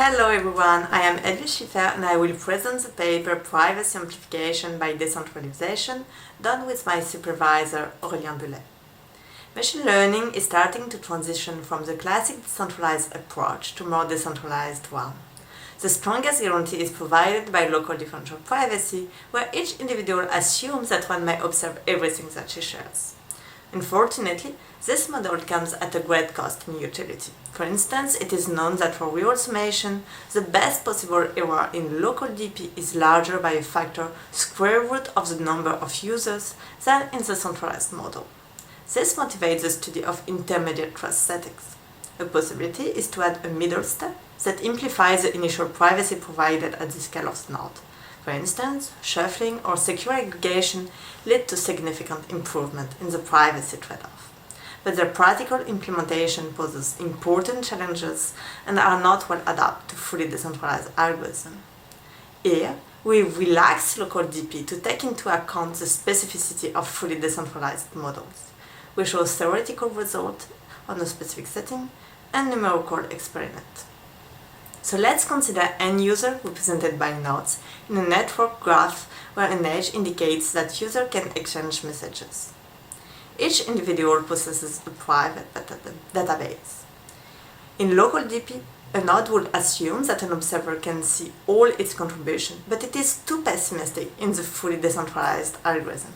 Hello everyone, I am Edwige and I will present the paper Privacy Amplification by Decentralization done with my supervisor Aurélien Bullet. Machine learning is starting to transition from the classic decentralized approach to more decentralized one. The strongest guarantee is provided by local differential privacy, where each individual assumes that one may observe everything that she shares. Unfortunately, this model comes at a great cost in utility. For instance, it is known that for real summation, the best possible error in local DP is larger by a factor square root of the number of users than in the centralized model. This motivates the study of intermediate trust settings. A possibility is to add a middle step that amplifies the initial privacy provided at the scale of the node. For instance, shuffling or secure aggregation lead to significant improvement in the privacy trade-off. But their practical implementation poses important challenges and are not well adapted to fully decentralized algorithms. Here, we relax local DP to take into account the specificity of fully decentralized models. We show theoretical results on a specific setting and numerical experiment. So let's consider n user represented by nodes in a network graph where an edge indicates that user can exchange messages. Each individual possesses a private database. In local DP, a node would assume that an observer can see all its contributions, but it is too pessimistic in the fully decentralized algorithm.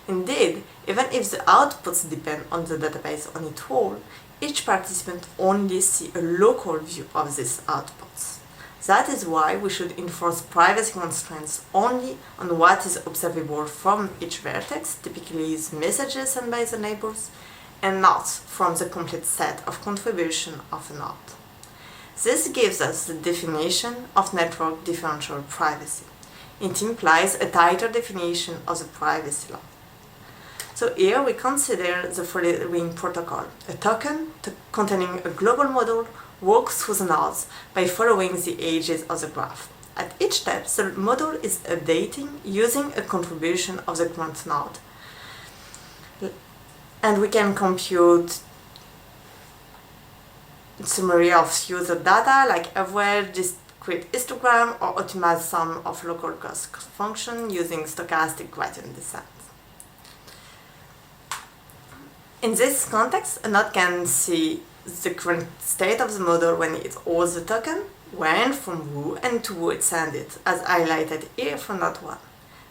Indeed, even if the outputs depend on the database on its whole, each participant only sees a local view of these outputs. That is why we should enforce privacy constraints only on what is observable from each vertex, typically the messages sent by the neighbors, and not from the complete set of contribution of a node. This gives us the definition of network differential privacy. It implies a tighter definition of the privacy law. So here we consider the following protocol. A token containing a global model works through the nodes by following the edges of the graph. At each step, the model is updating using a contribution of the current node. And we can compute summary of user data like average, discrete histogram, or optimize sum of local cost function using stochastic gradient descent. In this context, a node can see the current state of the model when it holds the token, when, from who, and to who it sent it, as highlighted here for node 1.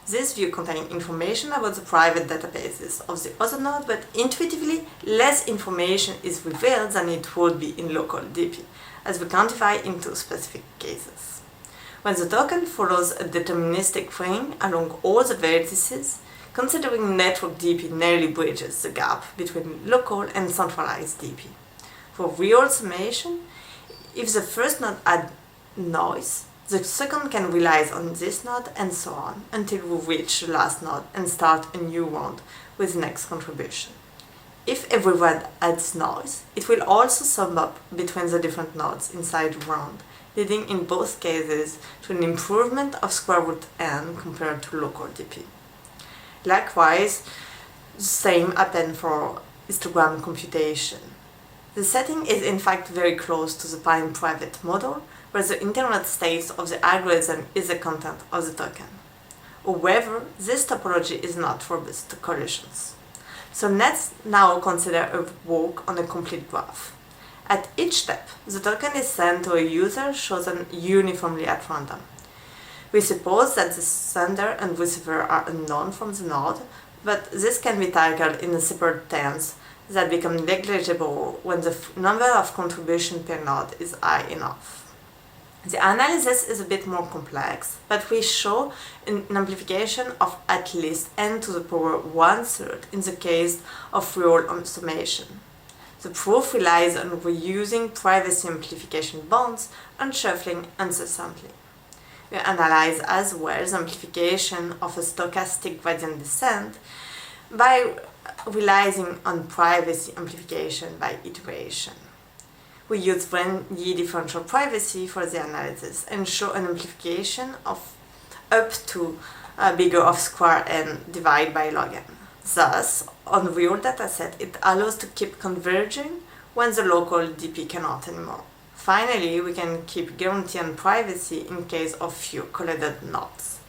This view contains information about the private databases of the other node, but intuitively, less information is revealed than it would be in local DP, as we quantify into specific cases. When the token follows a deterministic ring along all the vertices, considering network DP nearly bridges the gap between local and centralized DP. For real summation, if the first node adds noise, the second can rely on this node and so on until we reach the last node and start a new round with the next contribution. If everyone adds noise, it will also sum up between the different nodes inside the round, leading in both cases to an improvement of square root n compared to local DP. Likewise, the same happens for histogram computation. The setting is in fact very close to the private model, where the internal state of the algorithm is the content of the token. However, this topology is not robust to collisions. So let's now consider a walk on a complete graph. At each step, the token is sent to a user chosen uniformly at random. We suppose that the sender and receiver are unknown from the node, but this can be tackled in separate terms that become negligible when the number of contributions per node is high enough. The analysis is a bit more complex, but we show an amplification of at least n to the power 1/3 in the case of real summation. The proof relies on reusing privacy amplification bonds and shuffling and sampling. We analyze as well the amplification of a stochastic gradient descent by relying on privacy amplification by iteration. We use Venn differential privacy for the analysis and show an amplification of up to bigger of square n divided by log n. Thus, on a real dataset, it allows to keep converging when the local DP cannot anymore. Finally, we can keep guarantee on privacy in case of few collided nodes.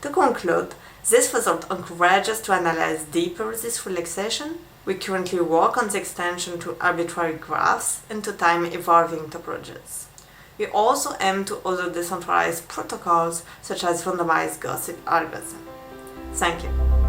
To conclude, this result encourages us to analyze deeper this relaxation. We currently work on the extension to arbitrary graphs and to time-evolving topologies. We also aim to other decentralized protocols such as randomized gossip algorithm. Thank you.